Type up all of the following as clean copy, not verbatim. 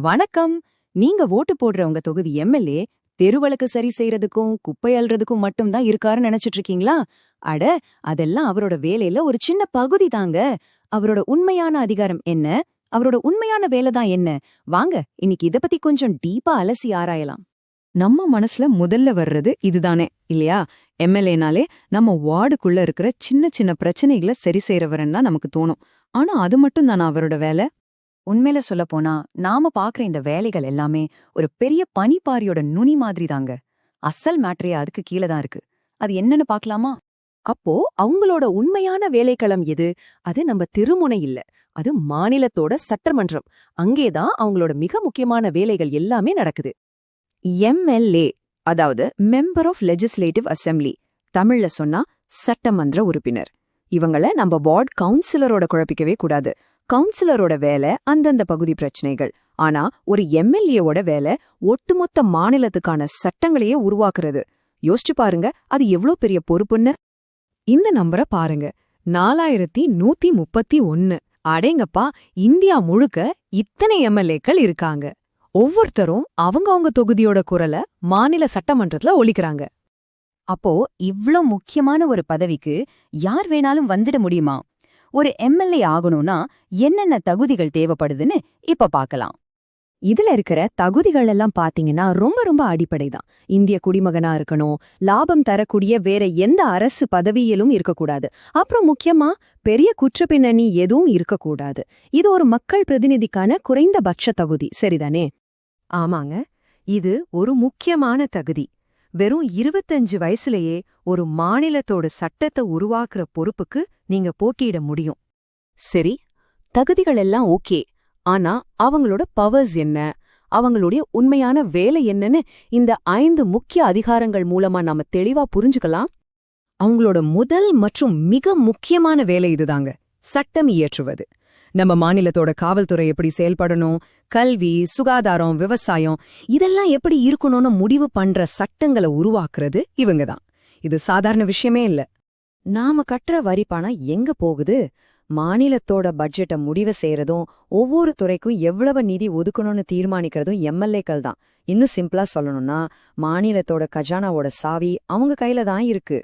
வணக்கம். நீங்க ஓட்டு போடுற உங்க தொகுதி எம்எல்ஏ தெருவழக்கு சரி செய்யறதுக்கும் குப்பை அள்ளுறதுக்கும் மட்டும்தான் இருக்காருன்னு நினைச்சிட்டு இருக்கீங்களா? அட, அதெல்லாம் அவரோட வேலையில ஒரு சின்ன பகுதி தாங்க. அவரோட உண்மையான அதிகாரம் என்ன? அவரோட உண்மையான வேலை தான் என்ன? வாங்க இன்னைக்கு இத பத்தி கொஞ்சம் டீப்பா அலசி ஆராயலாம். நம்ம மனசுல முதல்ல வர்றது இதுதானே இல்லையா? எம்எல்ஏனாலே நம்ம வார்டுக்குள்ள இருக்கிற சின்ன சின்ன பிரச்சனைகளை சரி செய்யறவரன் தான் நமக்கு தோணும். ஆனா அது மட்டும் தானா அவரோட வேலை? உண்மையில சொல்ல போனா நாம பாக்குற இந்த வேலைகள் எல்லாமே ஒரு பெரிய பனிப்பாரியோட நுனி மாதிரி தாங்க. அசல் மேட்ரே அதுக்கு கீழே தான் இருக்கு. அது என்னன்னு பாக்கலாமா? அப்போ அவங்களோட உண்மையான வேலைக்களம் எது? அது நம்ம திருமுனை இல்ல, அது மாநிலத்தோட சட்டமன்றம். அங்கேதான் அவங்களோட மிக முக்கியமான வேலைகள் எல்லாமே நடக்குது. எம்எல்ஏ, அதாவது மெம்பர் ஆஃப் லெஜிஸ்லேட்டிவ் அசெம்பிளி, தமிழ்ல சொன்னா சட்டமன்ற உறுப்பினர். இவங்கள நம்ம வார்டு கவுன்சிலரோட குழப்பிக்கவே கூடாது. கவுன்சிலரோட வேலை அந்தந்த பகுதி பிரச்சனைகள். ஆனா ஒரு எம்எல்ஏவோட வேலை ஒட்டுமொத்த மாநிலத்துக்கான சட்டங்களையே உருவாக்குறது. யோசிச்சு பாருங்க, அது எவ்ளோ பெரிய பொறுப்புன்னு. இந்த நம்பரை பாருங்க, 4131. அடேங்கப்பா, இந்தியா முழுக்க இத்தனை எம்எல்ஏக்கள் இருக்காங்க. ஒவ்வொருத்தரும் அவங்க தொகுதியோட குரலை மாநில சட்டமன்றத்துல ஒலிக்கிறாங்க. அப்போ இவ்ளோ முக்கியமான ஒரு பதவிக்கு யார் வேணாலும் வந்துட முடியுமா? ஒரு எம்எல்ஏ ஆகணும்னா என்னென்ன தகுதிகள் தேவைப்படுதுன்னு இப்ப பார்க்கலாம். இதுல இருக்கிற தகுதிகள் எல்லாம் பாத்தீங்கன்னா ரொம்ப ரொம்ப அடிப்படைதான். இந்திய குடிமகனா இருக்கணும், லாபம் தரக்கூடிய வேற எந்த அரசு பதவியிலும் இருக்கக்கூடாது, அப்புறம் முக்கியமா பெரிய குற்றப்பின்னணி எதுவும் இருக்கக்கூடாது. இது ஒரு மக்கள் பிரதிநிதிக்கான குறைந்தபட்ச தகுதி, சரிதானே? ஆமாங்க, இது ஒரு முக்கியமான தகுதி. வெறும் 25 வயசுலயே ஒரு மாநிலத்தோட சட்டத்தை உருவாக்குற பொறுப்புக்கு நீங்க போட்டியிட முடியும். சரி, தகுதிகள் எல்லாம் ஓகே. ஆனா அவங்களோட பவர்ஸ் என்ன? அவங்களுடைய உண்மையான வேலை என்னன்னு இந்த 5 முக்கிய அதிகாரங்கள் மூலமா நாம தெளிவா புரிஞ்சுக்கலாம். அவங்களோட முதல் மற்றும் மிக முக்கியமான வேலை இதுதாங்க, சட்டம் இயற்றுவது. நம்ம மாநிலத்தோட காவல்துறை எப்படி செயல்படணும், கல்வி, சுகாதாரம், விவசாயம் இதெல்லாம் எப்படி இருக்கணும்னு முடிவு பண்ற சட்டங்களை உருவாக்குறது இவங்கதான். இது சாதாரண விஷயமே இல்ல. நாம கட்டுற வரி பணம் எங்க போகுது? மாநிலத்தோட பட்ஜெட்டை முடிவு செய்யறதும் ஒவ்வொரு துறைக்கும் எவ்வளவு நிதி ஒதுக்கணும்னு தீர்மானிக்கிறதும் எம்எல்ஏக்கள் தான். இன்னும் சிம்பிளா சொல்லணும்னா, மாநிலத்தோட கஜானாவோட சாவி அவங்க கையில தான் இருக்கு.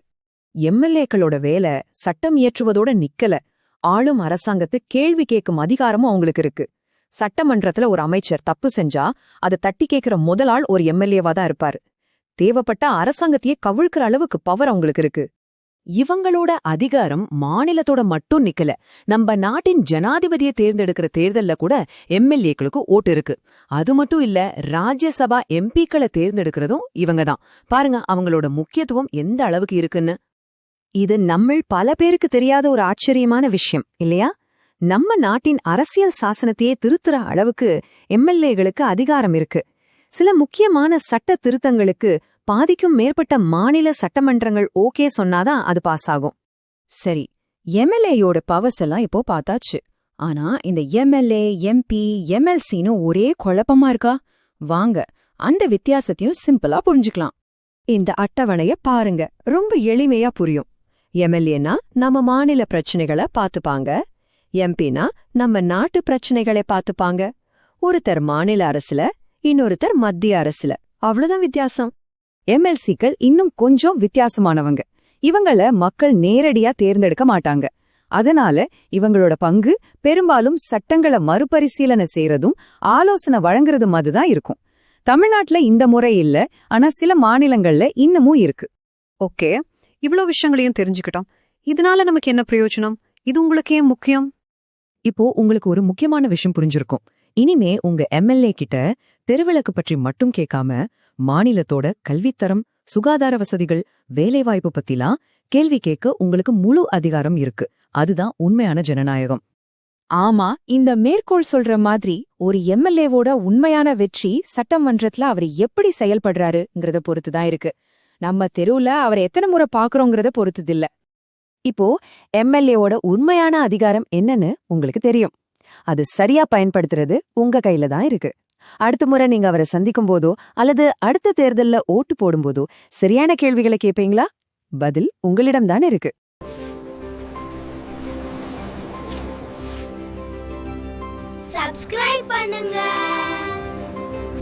எம்எல்ஏக்களோட வேலை சட்டம் இயற்றுவதோட நிக்கல, ஆளும் அரசாங்கத்து கேள்வி கேட்கும் அதிகாரமும் அவங்களுக்கு இருக்கு. சட்டமன்றத்துல ஒரு அமைச்சர் தப்பு செஞ்சா அதை தட்டி கேட்கிற முதல் ஆள் ஒரு எம்எல்ஏவா தான் இருப்பாரு. தேவைப்பட்ட அரசாங்கத்தையே கவிழ்க்கிற அளவுக்கு பவர் அவங்களுக்கு இருக்கு. இவங்களோட அதிகாரம் மாநிலத்தோட மட்டும் நிக்கல, நம்ம நாட்டின் ஜனாதிபதியை தேர்ந்தெடுக்கிற தேர்தல்ல கூட எம்எல்ஏக்களுக்கு ஓட்டு இருக்கு. அது மட்டும் இல்ல, ராஜ்யசபா எம்பிக்களை தேர்ந்தெடுக்கிறதும் இவங்க தான். பாருங்க அவங்களோட முக்கியத்துவம் எந்த அளவுக்கு இருக்குன்னு. இது நம்மள் பல பேருக்கு தெரியாத ஒரு ஆச்சரியமான விஷயம் இல்லையா? நம்ம நாட்டின் அரசியல் சாசனத்தையே திருத்துற அளவுக்கு எம்எல்ஏகளுக்கு அதிகாரம் இருக்கு. சில முக்கியமான சட்ட திருத்தங்களுக்கு பாதிக்கும் மேற்பட்ட மாநில சட்டமன்றங்கள் ஓகே சொன்னாதான் அது பாஸ் ஆகும். சரி, எம்எல்ஏயோட பவர்ஸ் எல்லாம் இப்போ பார்த்தாச்சு. ஆனா இந்த எம்எல்ஏ, எம்பி, எம்எல்சின்னு ஒரே குழப்பமா இருக்கா? வாங்க அந்த வித்தியாசத்தையும் சிம்பிளா புரிஞ்சுக்கலாம். இந்த அட்டவணைய பாருங்க, ரொம்ப எளிமையா புரியும். எம்எல்ஏனா நம்ம மாநில பிரச்சனைகளை பாத்துப்பாங்க, எம்பினா நம்ம நாட்டு பிரச்சனைகளை பாத்துப்பாங்க. ஒருத்தர் மாநில அரசுல, இன்னொருத்தர் மத்திய அரசுல, அவ்வளவுதான் வித்தியாசம். எம்எல்சிக்கள் இன்னும் கொஞ்சம் வித்தியாசமானவங்க. இவங்கள மக்கள் நேரடியா தேர்ந்தெடுக்க மாட்டாங்க. அதனால இவங்களோட பங்கு பெரும்பாலும் சட்டங்களை மறுபரிசீலனை செய்யறதும் ஆலோசனை வழங்குறதும் அதுதான் இருக்கும். தமிழ்நாட்டுல இந்த முறை இல்ல, ஆனா சில மாநிலங்கள்ல இன்னமும் இருக்கு. ஓகே, இவ்ளோ விஷயங்களையும் தெரிஞ்சுக்கிட்டோம். இதனால நமக்கு என்ன பிரயோஜனம்? இது உங்களுக்கு ஏன் முக்கியம்? இப்போ உங்களுக்கு ஒரு முக்கியமான விஷயம் புரிஞ்சிருக்கும். இனிமே உங்க எம்எல்ஏ கிட்ட தெருவிளக்கு பற்றி மட்டும் கேட்காம மாநிலத்தோட கல்வித்தரம், சுகாதார வசதிகள், வேலைவாய்ப்பு பத்திலாம் கேள்வி கேட்க உங்களுக்கு முழு அதிகாரம் இருக்கு. அதுதான் உண்மையான ஜனநாயகம். ஆமா, இந்த மேற்கோள் சொல்ற மாதிரி ஒரு எம்எல்ஏவோட உண்மையான வெற்றி சட்டமன்றத்துல அவர் எப்படி செயல்படுறாருங்கிறத பொறுத்துதான் இருக்கு. நம்ம தெருவுல அவர் எத்தனை முறை பாக்குறோங்கிறத பொறுத்ததில்ல. இப்போ எம்எல்ஏவோட உண்மையான அதிகாரம் என்னன்னு உங்களுக்கு தெரியும். அது சரியா பயன்படுத்துறது உங்க கையில தான் இருக்கு. அடுத்த முறை நீங்க அவரை சந்திக்கும் போதோ அல்லது அடுத்த தேர்தல்ல ஓட்டு போடும்போதோ சரியான கேள்விகளை கேட்பீங்களா? பதில் உங்களிடம்தான் இருக்கு. சப்ஸ்கிரைப் பண்ணுங்க.